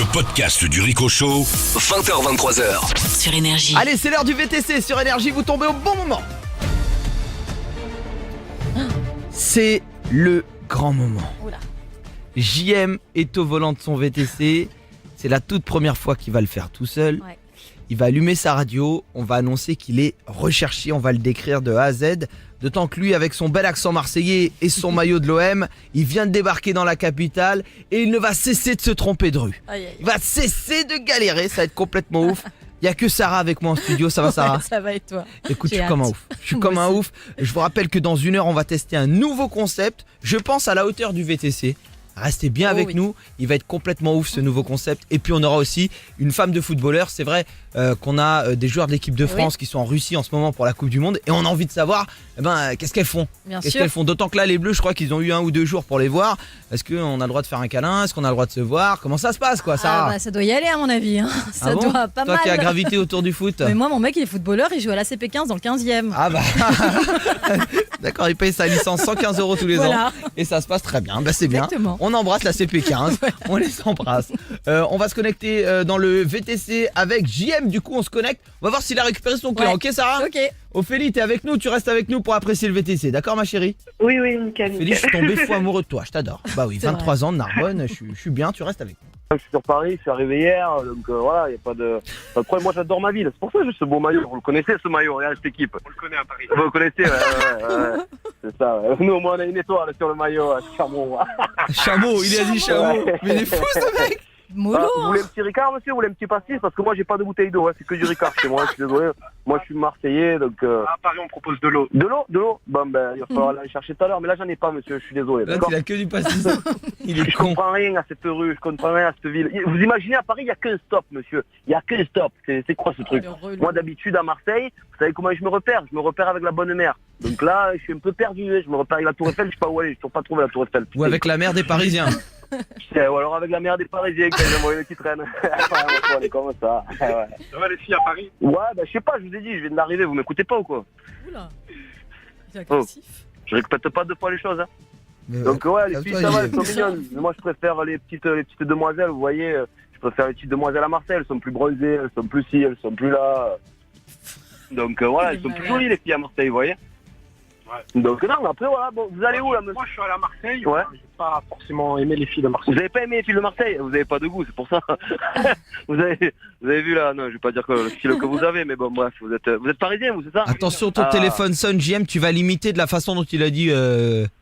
Le podcast du Rico Show, 20h-23h. Sur Énergie. Allez, c'est l'heure du VTC sur Énergie, vous tombez au bon moment. C'est le grand moment. Oula. JM est au volant de son VTC. C'est la toute première fois qu'il va le faire tout seul. Ouais. Il va allumer sa radio, on va annoncer qu'il est recherché, on va le décrire de A à Z. D'autant que lui, avec son bel accent marseillais et son maillot de l'OM, il vient de débarquer dans la capitale et il ne va cesser de se tromper de rue. Aïe, aïe. Il va cesser de galérer, ça va être complètement ouf. Il n'y a que Sarah avec moi en studio, ça va Sarah? Ouais, ça va et toi? Écoute, je J'ai suis comme un hâte. ouf. Je suis Moi comme un aussi. ouf. Je vous rappelle que dans 1 heure, on va tester un nouveau concept. Je pense à la hauteur du VTC. Restez bien avec oui. nous. Il va être complètement ouf ce nouveau concept. Et puis on aura aussi une femme de footballeur. C'est vrai qu'on a des joueurs de l'équipe de France qui sont en Russie en ce moment pour la Coupe du Monde. Et on a envie de savoir qu'est-ce qu'elles font. Bien Qu'est-ce sûr. qu'elles font. D'autant que là, les Bleus, je crois qu'ils ont eu 1 ou 2 jours pour les voir. Est-ce qu'on a le droit de faire un câlin? Est-ce qu'on a le droit de se voir? Comment ça se passe quoi, Sarah? Ah bah, ça doit y aller à mon avis. Hein. Ça Ah bon doit pas Toi mal. qui as gravité autour du foot. Mais moi, mon mec, il est footballeur, il joue à la CP15 dans le 15e. Ah bah d'accord, il paye sa licence 115 € tous les ans Voilà. et ça se passe très bien, bah c'est bien. Exactement. On embrasse la CP15, on les embrasse. On va se connecter dans le VTC avec JM, du coup on se connecte, on va voir s'il a récupéré son clé, Ouais. ok Sarah? Ok. Ophélie, t'es avec nous, tu restes avec nous pour apprécier le VTC, d'accord ma chérie? Oui, nickel. Ophélie, je suis tombé fou amoureux de toi, je t'adore. Bah oui, C'est 23 ans de Narbonne, je suis bien, tu restes avec nous. Je suis sur Paris, je suis arrivé hier, donc voilà, il n'y a pas de problème. Moi j'adore ma ville, c'est pour ça que j'ai ce beau maillot. Vous le connaissez ce maillot, regarde cette équipe. On le connaît à Paris. Vous le connaissez, ouais. C'est ça, ouais. Nous au moins on a une étoile sur le maillot, Charmont. Chameau, il a dit chameau, Ouais. mais il est fou ce mec. Mollo. Vous voulez un petit Ricard, monsieur? Vous voulez un petit pastis? Parce que moi j'ai pas de bouteille d'eau, c'est que du Ricard chez moi, je suis désolé. Moi je suis Marseillais, donc... À Paris, on propose de l'eau. De l'eau? Bon ben, il va falloir aller chercher tout à l'heure, mais là j'en ai pas, monsieur, je suis désolé, Là d'accord? il a que du pastis, il est Je con. comprends rien à cette rue, je comprends rien à cette ville. Vous imaginez à Paris, il n'y a qu'un stop, monsieur. Il n'y a qu'un stop. C'est quoi ce truc? Le relou. Moi d'habitude à Marseille, vous savez comment je me repère? Je me repère avec la bonne mère. Donc là, je suis un peu perdu. Je me repère avec la Tour Eiffel, je sais pas où aller, je ne toujours pas trouvé la Tour Eiffel. Ou avec la mère des Parisiens. Ou alors avec la mère des Parisiens, quand ils envoient une petite reine. On est comme ça. Ouais. Ça va les filles à Paris? Ouais, bah je sais pas, je vous ai dit, je viens d'arriver, vous m'écoutez pas ou quoi? Oula. Il est agressif. Je répète pas 2 fois les choses. Hein. Mais Donc ouais, les calme-toi, filles, ça va, elles JM. sont mignonnes. Mais moi je préfère les petites demoiselles, vous voyez. Je préfère les petites demoiselles à Marseille, elles sont plus bronzées, elles sont plus ci, elles sont plus là. Donc voilà, Il est elles sont plus malade. jolies les filles à Marseille, vous voyez. Ouais. Donc non, mais après voilà, bon, vous allez où là, monsieur? Moi, je suis allé à Marseille. Ouais. J'ai pas forcément aimé les filles de Marseille. Vous avez pas aimé les filles de Marseille? Vous avez pas de goût, c'est pour ça. vous avez vu là, non, je vais pas dire que le style que vous avez, mais bon bref, vous êtes parisien, vous, c'est ça? Attention, ton Ah. téléphone sonne, JM, tu vas l'imiter de la façon dont il a dit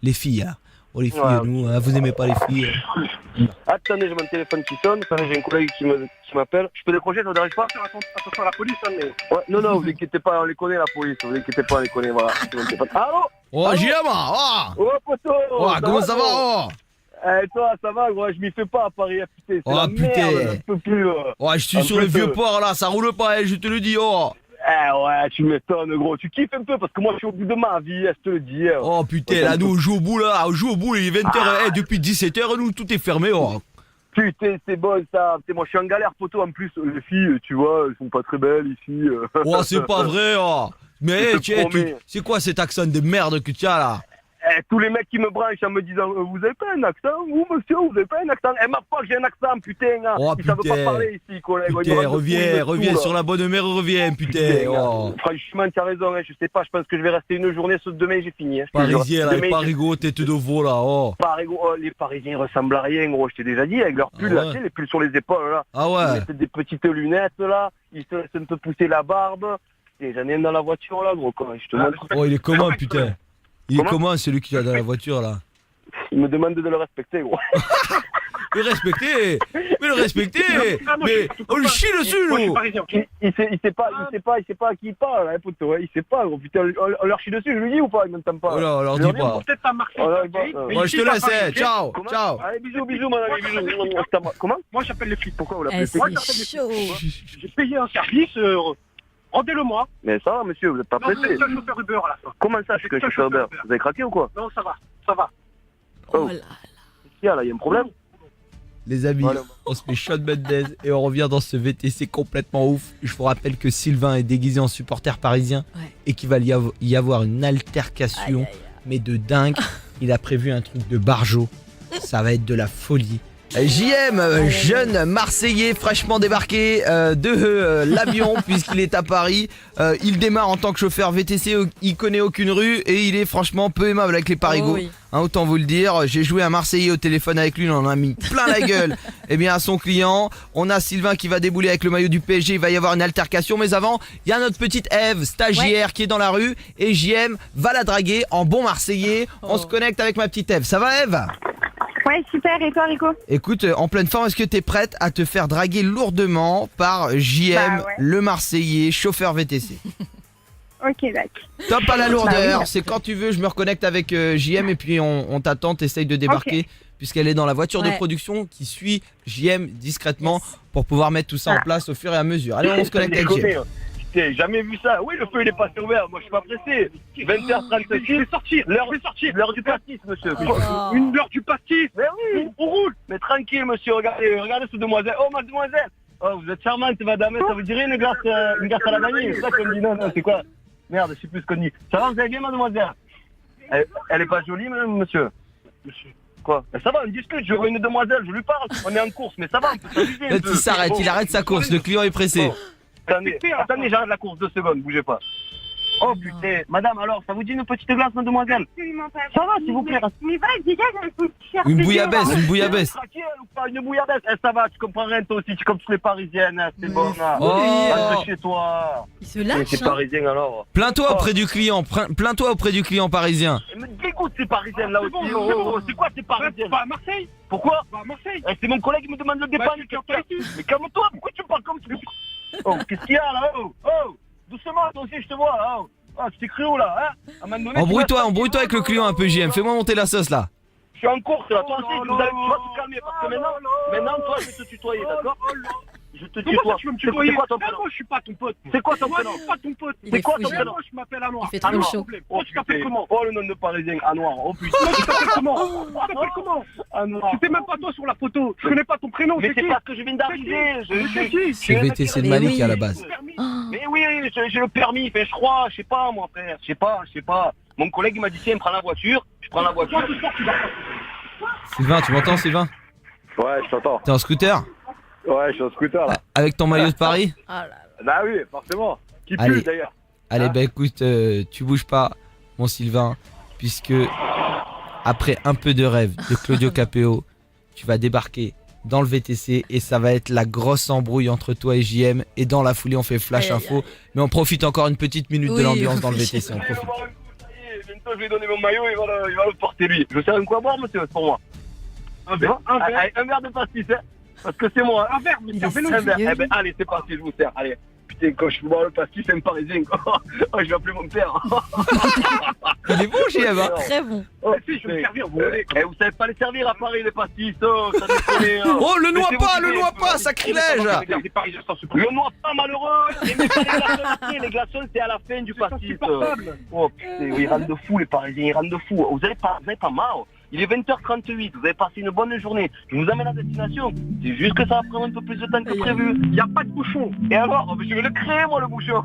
les filles. Hein. Oh les filles, Ouais. nous, vous aimez pas les filles. Attendez, j'ai mon téléphone qui sonne, attendez, j'ai un collègue qui m'appelle. Je peux décrocher, ça vous dérange pas? Attention à la police, hein, mais... Ouais, non, vous inquiétez pas, on les connaît la police, vous inquiétez pas, on les connaît, voilà. Allô? Oh Allô? JM, oh, Oh poteau! oh comment ça va gros oh, Eh toi, ça va, gros, je m'y fais pas à Paris, putain, c'est Oh, la putain. merde, je peux plus. oh, je suis Un sur peu le vieux de- port là, ça roule pas, je te le dis. Oh, Ouais, tu m'étonnes, gros, tu kiffes un peu, parce que moi, je suis au bout de ma vie, je te le dis. oh putain, là, nous, on joue au bout là, on joue au bout, il est 20h, depuis 17h, nous, tout est fermé. Oh, Putain, c'est bon, ça. Putain, moi, je suis en galère, poteau, en plus, les filles, tu vois, elles sont pas très belles, ici. oh c'est pas vrai. Oh. Mais Je te tiens, promets. c'est quoi cet accent de merde que tu as là? Tous les mecs qui me branchent en me disant vous avez pas un accent, vous monsieur, vous avez pas un accent. Elle m'a pas que j'ai un accent, putain. Hein. Oh, Ils savent putain. pas parler ici, collègue. Ils me Putain, rendent fou, ils me reviens saoulent. sur la bonne mère, reviens, putain. Oh. Franchement, tu as raison, hein. Je sais pas, je pense que je vais rester une journée, sauf demain j'ai fini. Hein. Je te jure. Parisien là, Demain, les parigots, tête de veau là. Oh. les Parisiens ressemblent à rien, gros, je t'ai déjà dit, avec leurs pulls, Ah là, ouais. tu sais, les pulls sur les épaules, là. Ah Ils ouais. mettent des petites lunettes, là. Ils se laissent un peu pousser la barbe. Et j'en ai un dans la voiture, là, gros, quoi. Je te montre. Oh, il est comment, putain? Il est Comment comment, celui qui est dans la voiture là? Il me demande de le respecter, gros. Le respecter! Mais le respecter! Ah, non, Mais je- on le chie dessus, Moi, je suis nous! parisien, ok. Il sait pas à qui il parle, hein, poteau, hein. Il sait pas, gros. Putain, on leur chie dessus, je lui dis ou pas? Il m'entend pas. Oh là, on leur Je dit dis, pas. Peut-être à Marseille. Oh là, ok, bah, mais Moi, ici, je te à laisse, Paris, hein. ok. Ciao! Comment Ciao! Allez, bisous, mon ami, bisous. Comment? Moi, j'appelle les flics. Pourquoi on Eh, l'appelle c'est chaud. J'ai payé un service, rendez-le-moi. Mais ça va, monsieur, vous êtes pas Non, c'est pressé. le seul chauffeur Uber à la fin. Comment ça, je suis qu'un chauffeur Uber? Vous avez craqué ou quoi? Non, ça va, ça va. Oh là. Qu'est-ce qu'il y a là? Il y a un problème? Les amis, Voilà. on se fait Shawn Mendes et on revient dans ce VTC complètement ouf. Je vous rappelle que Sylvain est déguisé en supporter parisien Ouais. et qu'il va y avoir une altercation, Aïe, aïe, aïe. mais de dingue. Il a prévu un truc de barjo. Ça va être de la folie. JM, jeune Marseillais fraîchement débarqué l'avion puisqu'il est à Paris. Il démarre en tant que chauffeur VTC, il connaît aucune rue et il est franchement peu aimable avec les parigots. Oh oui. Autant vous le dire, j'ai joué un Marseillais au téléphone avec lui, on en a mis plein la gueule. Eh bien à son client, on a Sylvain qui va débouler avec le maillot du PSG, il va y avoir une altercation. Mais avant, il y a notre petite Ève, stagiaire qui est dans la rue et JM va la draguer en bon Marseillais. On se connecte avec ma petite Ève. Ça va Ève ? Ouais, super. Et toi, Rico? Écoute, en pleine forme, est-ce que t'es prête à te faire draguer lourdement par JM, Bah ouais. le Marseillais, chauffeur VTC? Ok, d'accord. Top à la lourdeur, Bah oui. c'est quand tu veux, je me reconnecte avec JM et puis on t'attend, t'essayes de débarquer puisqu'elle est dans la voiture de Ouais. production qui suit JM discrètement Yes. pour pouvoir mettre tout ça en place au fur et à mesure. Allez, on se connecte avec JM. J'ai jamais vu ça. Oui, le feu il est pas ouvert. Moi je suis pas pressé. 20h36. Je vais sortir. L'heure du pastis, monsieur. Oh. Une heure du pastis. Mais oui, on roule. Mais tranquille, monsieur. Regardez cette demoiselle. Oh, mademoiselle. Oh, vous êtes charmante, madame. Ça vous dirait une glace à la vanille? C'est ça qu'on dit. Non, c'est quoi? Merde, je sais plus ce qu'on dit. Ça va, vous allez bien, mademoiselle? Elle est pas jolie, madame, monsieur? Quoi? Mais ça va, on discute. Je vois une demoiselle, je lui parle. On est en course, mais ça va, on peut s'amuser un Là, peu. il s'arrête, il arrête sa course, le client est pressé. Oh. Attendez, j'arrête la course 2 secondes, bougez pas. Oh putain, madame, alors, ça vous dit une petite glace, mademoiselle? Absolument pas. Ça va, s'il vous plaît. Mais va, dégage, elle coûte cher. Une bouillabaisse, une bouillabaisse. Tranquille, ou pas une bouillabaisse. Ça va, tu comprends rien, toi aussi, tu es comme toutes les parisiennes, hein, c'est bon, là. Oh. Rentre chez toi. Il se lâche. C'est hein. parisien alors. Plains-toi auprès du client, plains-toi auprès du client parisien. Elle me dégoûte ces parisiennes là C'est aussi. bon, Oh, c'est oh, bon. oh, c'est quoi ces parisiennes? Bah, à Marseille. Pourquoi? Bah, à Marseille. C'est mon collègue qui me demande le départ. tu t'en ici. Mais calme-toi, pourquoi tu me parles comme ça? Oh, qu'est-ce qu'il y a là? Oh, doucement, toi aussi, je te vois là. Oh, tu t'es cru où là, hein? À un moment donné, Embrouille-toi tu avec le client un peu JM, fais-moi monter la sauce là. Je suis en course là, toi aussi, Oh, tu vas te calmer parce que maintenant, toi, je vais te tutoyer, d'accord? Je te Comment tutoie. ça, tu veux me tutoyer? C'est quoi ton Ah, prénom? moi, je suis pas ton pote. C'est quoi ton Moi, prénom? je suis pas ton pote. Il C'est est quoi fou, ton JM. prénom? Moi, je m'appelle Anouar. Il fait trop chaud. Toi, tu t'appelles comment? Oh, le nom de parisien, Anouar. Oh putain. Toi, tu t'appelles comment? Tu t'appelles comment? Anouar. Tu sais même pas toi sur la photo. Je connais pas ton prénom. Mais c'est qui? parce que je viens d'arriver. C'est qui? C'est le VTC de Malik à la base. Mais oui, j'ai le permis, fait, je crois, je sais pas moi frère, je sais pas. Mon collègue il m'a dit tiens prends la voiture, je prends la voiture. Sylvain, tu m'entends Sylvain? Ouais, je t'entends. T'es en scooter? Ouais, je suis en scooter là. Avec ton maillot de Paris? Ah là là. Bah oui, forcément. Qui Allez. pue d'ailleurs. Allez, Ah. bah écoute, tu bouges pas, mon Sylvain, puisque après un peu de rêve de Claudio Capéo, tu vas débarquer dans le VTC et ça va être la grosse embrouille entre toi et JM. Et dans la foulée, on fait flash Aïe, aïe, info, mais on profite encore une petite minute de Oui, l'ambiance dans le oui. VTC. On profite. Bientôt je vais donner mon maillot, il va le porter lui. Je sais un quoi boire monsieur, c'est pour moi. Un verre Un verre de pastis, hein. Parce que c'est moi. Un verre, mais Il c'est un est vélo. Un verre. sérieux. Eh ben allez, c'est parti, je vous sers. Allez. Putain, quand je bois le pastis, c'est un parisien. Quoi. Oh, je vais appeler mon père. Il est bon JM, hein? Très bon. Oh, Si, je vais me servir, vous voulez. vous savez pas les servir à Paris, les pastis, oh, ça déconne, hein. Oh, le noie Laissez-vous pas, le guider noie un peu. pas, sacrilège! Des Parisiens sans supprimer. Le noir pas malheureux, et même pas les glaçons après, les glaçons c'est à la fin du pastis. Insupportable. Oh putain, ils rendent de fou les Parisiens, ils rendent de fou. Vous avez pas marre. Il est 20h38, vous avez passé une bonne journée. Je vous amène à destination. C'est juste que ça va prendre un peu plus de temps que prévu. Il n'y a pas de bouchon. Et alors, je vais le créer moi le bouchon.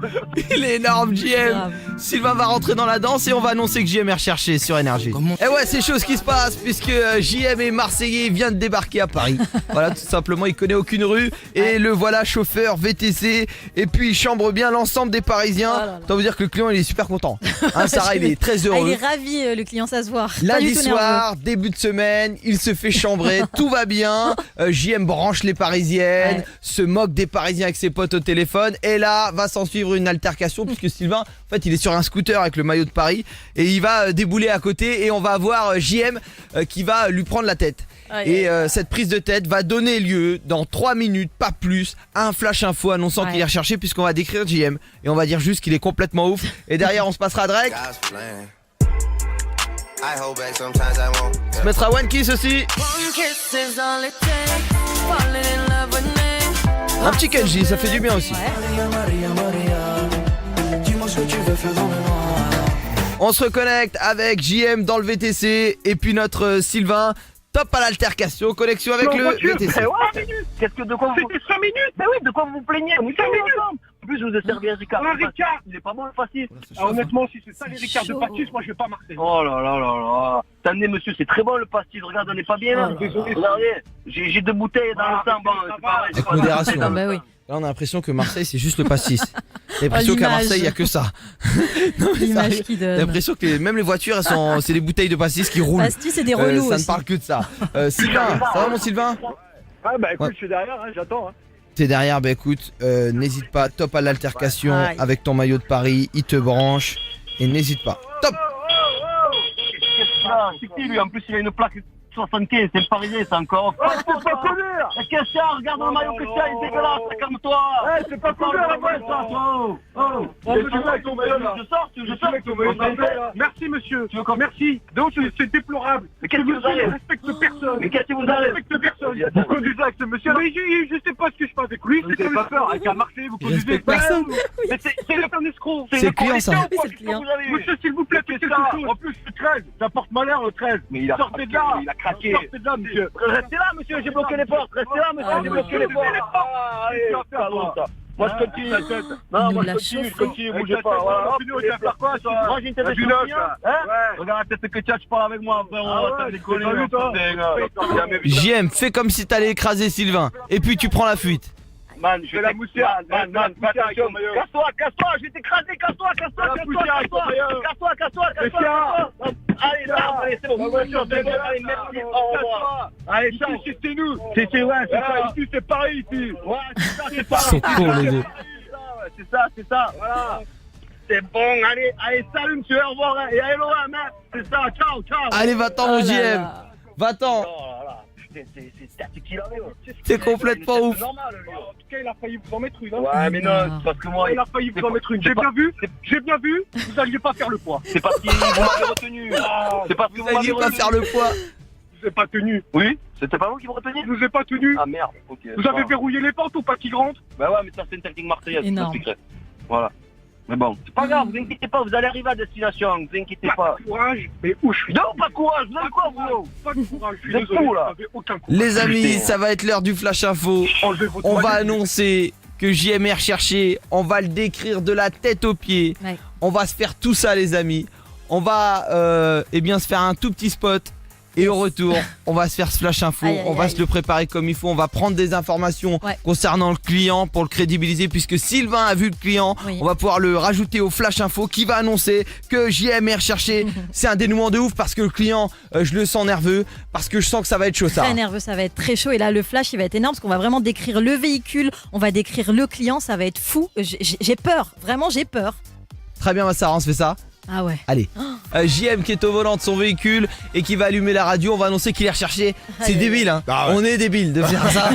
Il est énorme JM. Grave. Sylvain va rentrer dans la danse et on va annoncer que JM est recherché sur Énergie. Et ouais, c'est chose qui se passe puisque JM est Marseillais, vient de débarquer à Paris. Voilà, tout simplement, il connaît aucune rue et le voilà chauffeur VTC. Et puis il chambre bien l'ensemble des Parisiens. Oh là là. Autant vous dire que le client il est super content. Hein, Sarah, il est très Ah, il heureux. est ravi, le client, ça se voit. Pas Lundi du tout nerveux. soir, début de semaine, il se fait chambrer, tout va bien. JM branche les Parisiennes, Ouais. se moque des Parisiens avec ses potes au téléphone. Et là, va s'en suivre une altercation puisque Sylvain, en fait, il est sur un scooter avec le maillot de Paris et il va débouler à côté et on va avoir JM qui va lui prendre la tête. Aïe, Et aïe. cette prise de tête va donner lieu dans 3 minutes, pas plus, à un flash info annonçant Ouais. qu'il est recherché puisqu'on va décrire JM et on va dire juste qu'il est complètement ouf. Et derrière, on se passera Drake. God's plan. I hold back sometimes I won't. On se mettra One Kiss aussi. Un petit Kenji, ça fait du bien aussi. On se reconnecte avec JM dans le VTC et puis notre Sylvain. Top à l'altercation, connexion avec En le voiture, VTC. mais ouais. Qu'est-ce que de quoi vous... C'était 5 minutes. Mais oui, de quoi vous vous plaignez? On est 5 minutes. ensemble. En plus, je vous ai servi un Ricard. Un Ricard. Il est pas bon le pastis. Ah, honnêtement, si c'est ça les C'est Ricards de chaud. pastis, moi je vais pas marcher. Oh là là là là. Attendez, monsieur, c'est très bon le pastis. Regarde, on n'est pas bien là. Oh là là. Regardez, j'ai 2 bouteilles dans le sang. Bon, c'est pas vrai. Avec modération. Ah bah oui. Là, on a l'impression que Marseille, c'est juste le pastis. J'ai l'impression qu'à l'image. Marseille, il n'y a que ça. Non, mais L'image sérieux, qui j'ai donne. l'impression que même les voitures, c'est des bouteilles de pastis qui roulent. Pastis, c'est des relous Ça aussi. ne parle que de ça. Sylvain, ça va mon Sylvain? Ah bah écoute, Ouais. je suis derrière, hein, j'attends. Hein. T'es derrière, bah écoute, n'hésite pas, top à l'altercation Aïe. avec ton maillot de Paris, il te branche et n'hésite pas. Top! C'est qui lui? En plus, il a une plaque 75, c'est le parisien, c'est encore. Ah, c'est pas connu. Qu'est-ce qu'il y a? Regarde le maillot que tu as, il est dégueulasse, calme-toi. C'est pas connu, Parle la pas boîte, comme ça, ça. oh. Oh. Oh, Tu veux avec ton maillot, là. je sors, tu veux que je sorte? Merci monsieur, Tu veux qu'on- merci. Donc c'est déplorable. Mais qu'est-ce que vous avez? Je respecte personne. Mais qu'est-ce que vous Je avez? respecte personne. Vous conduisez avec ce monsieur. Mais je sais pas ce que je fais avec lui. Vous avez pas peur, avec un marché, vous Il conduisez. respecte personne. Mais c'est un escroc. C'est le client, ça. Oui, c'est le client. Monsieur, s'il vous plaît, faites quelque chose. En plus, le 13, ça porte malheur le 13. Mais il a Sortez de craqué, là. il a craqué. Sortez de là, monsieur. Restez là, monsieur, j'ai bloqué les portes. Restez là, monsieur, Ah, j'ai non. bloqué les portes. Ah, allez, Pardon, ça. Moi, je continue. Il Non, nous moi, la je chauffe. continue, bougez pas. Voilà, hop, tu vas faire quoi, toi? moi, j'ai une tête de Du champion. neuf, là. Hein? Ouais. Regarde la tête que tu parles avec moi. Après, on Ah va ouais, décoller. c'est pas vu, toi. JM, fais comme si t'allais écraser Sylvain et puis tu prends la fuite. Man, je Fais la moussière. Man, Fais la fais poussière avec attention. ton maillot. Casse-toi, je vais t'écraser, casse-toi, La poussière avec ton maillot. casse-toi. Allez, là, allez, c'est bon. Allez, merci, au revoir. Allez, ciao. Ici, c'est nous. C'est ouais, c'est ça. Ici, c'est pareil, ici. Ouais, c'est ça, c'est Ils ça. sont cons les deux. C'est ça. Voilà. C'est bon, allez, salut monsieur, au revoir. Et allez, Laurent, hein. C'est ça, ciao. Allez, va-t'en mon Oh là JM. là. Va-t'en. Oh là là, putain, c'est qu'il avait. T'es complètement ouf. C'est normal, lui. En tout cas, il a failli vous en mettre une. Hein. Ouais, mais non, c'est parce que moi, Il a failli vous en mettre une. c'est J'ai pas- bien vu. Vous alliez pas faire le poids. c'est parce que vous m'avez retenu. C'est parce que Vous alliez pas faire le poids. Je vous ai pas tenu. Oui, c'était pas vous qui me reteniez? Je vous ai pas tenu. Ah merde, ok. Vous avez verrouillé les portes ou pas qui rentre? Bah ouais, mais ça c'est une technique marseillaise, je Énorme. t'expliquerai. Voilà. Mais bon, c'est pas grave, vous inquiétez pas, vous allez arriver à destination, vous inquiétez pas. Pas de courage, mais où je suis. Non, pas courage, vous avez quoi vous? Pas de courage, je suis Vous êtes désolé. fous, là. Vous avez aucun courage. Les amis, Putain. ça va être l'heure du flash info. Enlevez votre On va maillot. annoncer que JM est recherché. On va le décrire de la tête aux pieds. Ouais. On va se faire tout ça, les amis. On va eh bien se faire un tout petit spot. Et au retour, on va se faire ce flash info. Aïe, aïe, On va aïe. se le préparer comme il faut. On va prendre des informations Ouais. concernant le client pour le crédibiliser. Puisque Sylvain a vu le client, Oui. on va pouvoir le rajouter au flash info qui va annoncer que JM est recherché. C'est un dénouement de ouf parce que le client, je le sens nerveux. Parce que je sens que ça va être chaud, ça. Très nerveux, ça va être très chaud. Et là, le flash, il va être énorme parce qu'on va vraiment décrire le véhicule, on va décrire le client, ça va être fou. J'ai peur, vraiment, j'ai peur. Très bien, Sarah, on se fait ça. Ah ouais. Allez, JM qui est au volant de son véhicule et qui va allumer la radio, on va annoncer qu'il est recherché. C'est Aïe, débile, hein. Ah ouais. On est débile de faire ça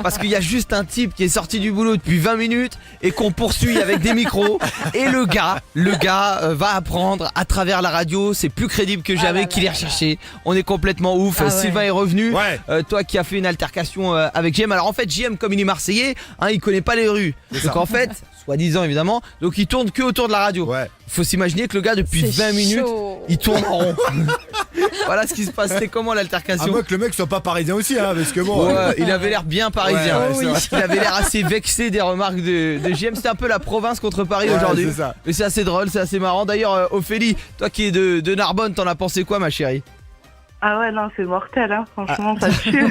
parce qu'il y a juste un type qui est sorti du boulot depuis 20 minutes et qu'on poursuit avec des micros. Et le gars va apprendre à travers la radio, c'est plus crédible que jamais là qu'il est là recherché. On est complètement ouf. Ah ouais. Sylvain est revenu. Ouais. Toi qui as fait une altercation avec JM. Alors en fait, JM, comme il est marseillais, hein, il connaît pas les rues. Donc en fait, soi-disant évidemment, donc il tourne que autour de la radio. Ouais. Faut s'imaginer que le gars depuis C'est 20 minutes, chaud. il tourne en rond. Voilà ce qui se passe. C'était comment À l'altercation? moins que le mec soit pas parisien aussi, hein, parce que bon. Ouais, il avait l'air bien parisien. Ouais, ouais, c'est vrai. Parce qu'il avait l'air assez vexé des remarques de JM. C'était un peu la province contre Paris Ouais, aujourd'hui. c'est ça. Mais c'est assez drôle, c'est assez marrant. D'ailleurs, Ophélie, toi qui es de Narbonne, t'en as pensé quoi, ma chérie? Ah ouais, non, c'est mortel, hein. Franchement, ça tue.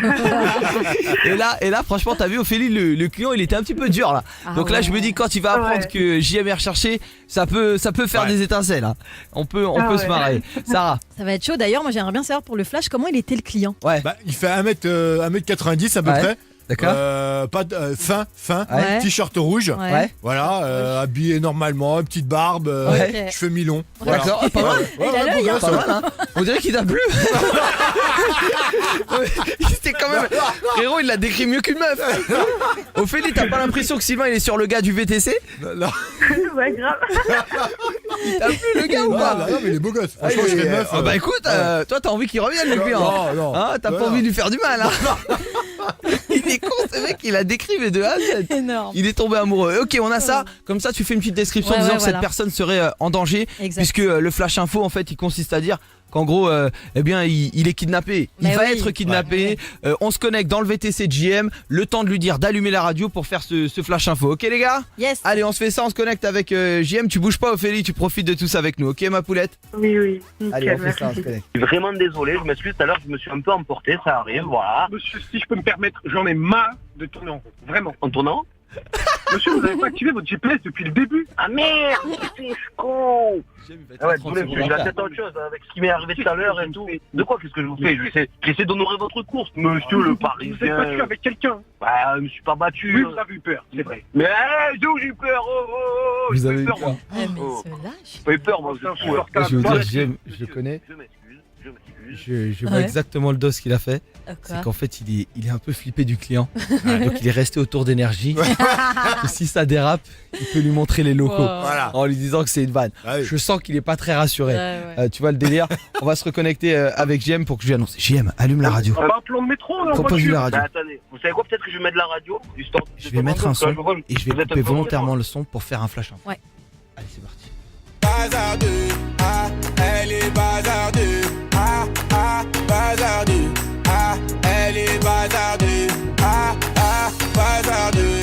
Et là, franchement, t'as vu, Ophélie, le client, il était un petit peu dur là. Ah Donc là, ouais. je me dis, quand il va apprendre Ouais. que JM est recherché, ça peut faire Ouais. des étincelles. Hein. On peut Ah se ouais. Sarah. Ça va être chaud. D'ailleurs, moi, j'aimerais bien savoir pour le flash comment il était le client. Ouais, Bah, il fait 1m90 à peu Ouais. près. d'accord. Pas de, fin, Ouais. t-shirt rouge. Ouais. Ouais. Voilà, habillé normalement, une petite barbe, Ouais. Ok. cheveux mi-longs. D'accord, pas mal. Ouais, Il a ouais, l'œil, beau hein. gosse, Pas ouais. mal, hein. On dirait qu'il t'a plu. C'était quand même. Frérot, il l'a décrit mieux qu'une meuf. Ophélie, t'as pas l'impression que Sylvain il est sur le gars du VTC? Non, Ouais, grave. T'as plu le gars ou non, pas? non, mais il est beau gosse. Franchement, Ah, je il serais est- meuf. Ah bah écoute, toi t'as envie qu'il revienne le client. Non, non. Hein, t'as pas Non, envie de non. lui faire du mal. Hein. Il est con ce mec, il a décrit mais de A à Z. Énorme. Il est tombé amoureux. Ok, on a ça. Comme ça, tu fais une petite description Ouais, disant ouais, que cette voilà. personne serait en danger. Exact. Puisque le flash info, en fait, il consiste à dire qu'en gros, eh bien, il est kidnappé. Il Mais va oui. être kidnappé. On se connecte dans le VTC de JM. Le temps de lui dire d'allumer la radio pour faire ce flash info. Ok les gars? Yes. Allez, on se fait ça, on se connecte avec JM. Tu bouges pas, Ophélie, tu profites de tout ça avec nous. Ok ma poulette? Oui, oui. Nickel, Allez, on fait merci. ça, on se connecte. Je suis vraiment désolé, je m'excuse, tout à l'heure je me suis un peu emporté, ça arrive, voilà. Monsieur, si je peux me permettre, j'en ai marre de tourner en rond. Vraiment. En tournant? Monsieur, vous n'avez pas activé votre GPS depuis le début. Ah merde, c'est con. JM, il va être Ah ouais, à 30 désolé, secondes j'ai en la retard. tête à autre chose avec ce qui m'est arrivé tout à l'heure et tout. De quoi, qu'est-ce que je vous fais? J'essaie d'honorer votre course, monsieur le Vous êtes Parisien. battu avec quelqu'un. Bah, je me suis pas battu. Oui, vous avez eu peur, c'est vrai. Mais j'ai eu peur, Vous j'ai avez pas eu peur, peur. moi. Ah, mais Oh. ce lâche. J'ai pas eu peur, moi, vous êtes fou. hein. Je vais vous dire, Moi, JM, je monsieur, le connais. Je m'excuse. Je vois Ouais. exactement le dos qu'il a fait. C'est qu'en fait, il est un peu flippé du client. Donc, il est resté autour d'énergie. Et si ça dérape, il peut lui montrer les locaux. Wow. Voilà. En lui disant que c'est une vanne. Ah oui. Je sens qu'il est pas très rassuré. Ouais, ouais. Tu vois le délire. On va se reconnecter avec JM pour que je lui annonce. JM, allume la radio. On va un plan de métro, en Propose-lui la voiture. radio. Bah, attendez, vous savez quoi, peut-être que je vais mettre la radio, histoire de- Je vais mettre un son et je vais Vous êtes couper un peu volontairement le son pour faire un flash info. Ouais. Allez, c'est parti. Bazardeux, ah, elle est bazardeux, ah, ah, bazardeux, ah, elle est bazardeux, ah, ah, bazardeux,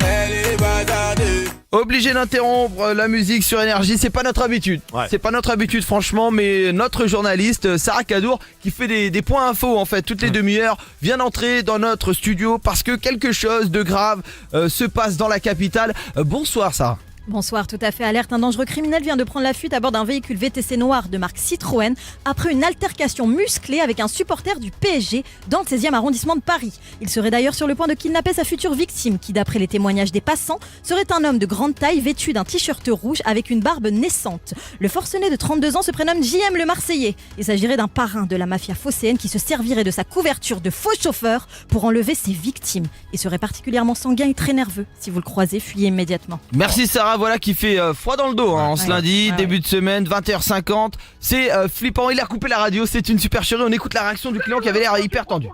elle est bazardeux. Obligé d'interrompre la musique sur Énergie, c'est pas notre habitude. Ouais. C'est pas notre habitude franchement, mais notre journaliste Sarah Cadour qui fait des points infos en fait toutes les demi-heures vient d'entrer dans notre studio parce que quelque chose de grave se passe dans la capitale. Bonsoir Sarah. Bonsoir, tout à fait alerte. Un dangereux criminel vient de prendre la fuite à bord d'un véhicule VTC noir de marque Citroën après une altercation musclée avec un supporter du PSG dans le 16e arrondissement de Paris. Il serait d'ailleurs sur le point de kidnapper sa future victime qui, d'après les témoignages des passants, serait un homme de grande taille vêtu d'un t-shirt rouge avec une barbe naissante. Le forcené de 32 ans se prénomme JM le Marseillais. Il s'agirait d'un parrain de la mafia phocéenne qui se servirait de sa couverture de faux chauffeur pour enlever ses victimes. Il serait particulièrement sanguin et très nerveux. Si vous le croisez, fuyez immédiatement. Merci Sarah, voilà qui fait froid dans le dos en ce Ouais. lundi, Ouais, début de semaine, 20h50. C'est flippant, il a coupé la radio, c'est une super chérie. On écoute la réaction du client qui avait l'air hyper tendu.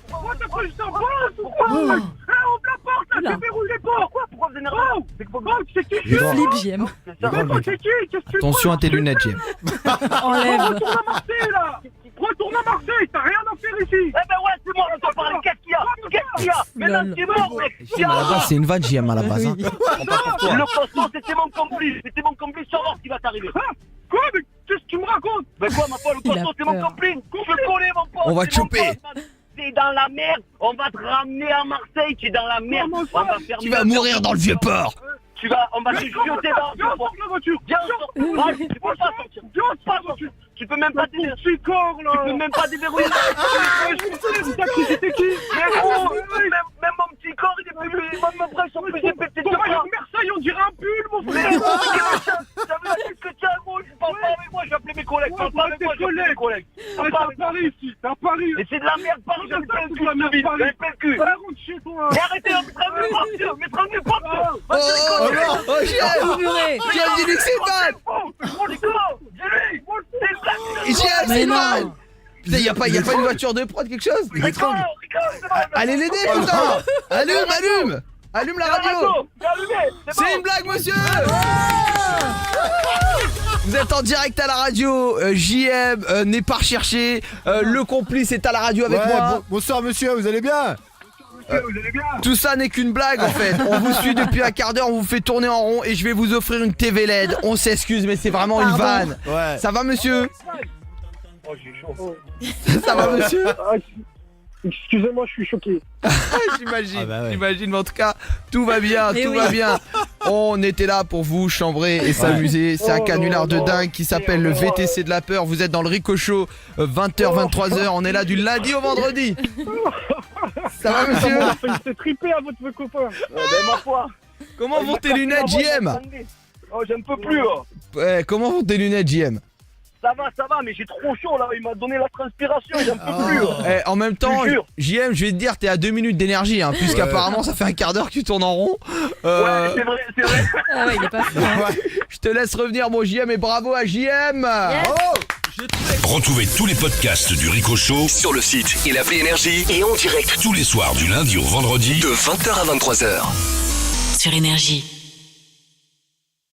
Pourquoi t'as pas juste un boss ou quoi? Ouvre la porte, là, Oula. tu verrouilles les portes. Pourquoi vous énervez? Oh, c'est qui? Je Flip JM. C'est ça. Mais toi, c'est qui? Qu'est-ce que tu Attention à tes lunettes JM. Enlève. Retourne à Marseille, là. Retourne à Marseille, t'as rien à faire ici. Eh ben ouais, c'est moi, on doit parler. Qu'est-ce qu'il y a? Qu'est-ce qu'il y a? Mais non, c'est mort, mec. JM à la base c'est une vanne JM à la base. Hein. Le poisson, c'était mon complice. C'était mon complice, sans voir ce qui va t'arriver. Quoi? Mais qu'est-ce que tu me racontes? Ben quoi, ma pote, le Il a poisson, c'est mon peur. complice. Je connais mon pote. On va c'est te mon choper. pote, man. T'es dans la merde. On va te ramener à Marseille. Tu es dans la merde. Comment On ça? va faire Tu vas mourir dans le vieux port. on va te jeter dans Viens, sors de la voiture. Viens, sors. Ah, tu peux pas sortir. Viens, Pas sors. sortir. Tu peux même pas déverrouiller. Petit corps, là. Tu peux même pas déverrouiller. T'as cru que c'était qui? Mais gros, même mon petit corps, il est plus. Même mon bras, ils sont plus épais que tes Ton deux maillot bras. de Marseille, on dirait un pull, mon Mais frère. gros, ça veut dire que tu as gros. Je parle pas avec moi, je vais appeler mes collègues. Parle pas avec moi, je vais appeler mes collègues. Ouais, t'es à Paris ici, t'es à Paris. Mais c'est de la merde, Paris, j'avais pas le cul, de la merde, j'avais Paris. pas le cul. Allez, rentre chez toi. Mais arrêtez, mettez-moi partir, mettez-moi partir. Oh non, oh JM JM dis-lui que c'est une vanne. JM c'est Mais une non. vanne. Putain y a pas une voiture de prod quelque chose? Allez l'aider putain. Allume la radio. C'est une blague monsieur. Vous êtes en direct à la radio, JM n'est pas recherché, le complice est à la radio avec moi. Bonsoir monsieur, vous allez bien? Tout ça n'est qu'une blague en fait. On vous suit depuis un quart d'heure, on vous fait tourner en rond et je vais vous offrir une TV LED. On s'excuse mais c'est vraiment une vanne. Ouais. Ça va monsieur? Oh, j'ai chaud. Ça va monsieur? Excusez-moi, je suis choqué. J'imagine, Ah bah ouais. j'imagine, mais en tout cas, tout va bien, Mais tout oui. va bien. On était là pour vous chambrer et s'amuser. C'est un Oh canular de non, dingue qui s'appelle le VTC de la peur. Vous êtes dans le Rico Show, 20h, 23h. On est là du lundi au vendredi. Ça va monsieur? C'est trippé à votre copain. Ben ma foi. Comment vont tes lunettes JM? Oh, j'en peux plus. Oh. Ouais, comment vont tes lunettes JM? Ça va, mais j'ai trop chaud là. Il m'a donné la transpiration, j'en peux plus. Oh. En même temps, Je te jure. JM, je vais te dire, t'es à 2 minutes d'énergie, hein, puisqu'apparemment ça fait un quart d'heure que tu tournes en rond. Ouais, c'est vrai, c'est vrai. Ah ouais, il est pas fou. Hein. Je te laisse revenir, mon JM, et bravo à JM. Retrouvez tous les podcasts du Rico Show sur le site et l'appli Énergie et en direct tous les soirs du lundi au vendredi de 20h à 23h. Sur Énergie.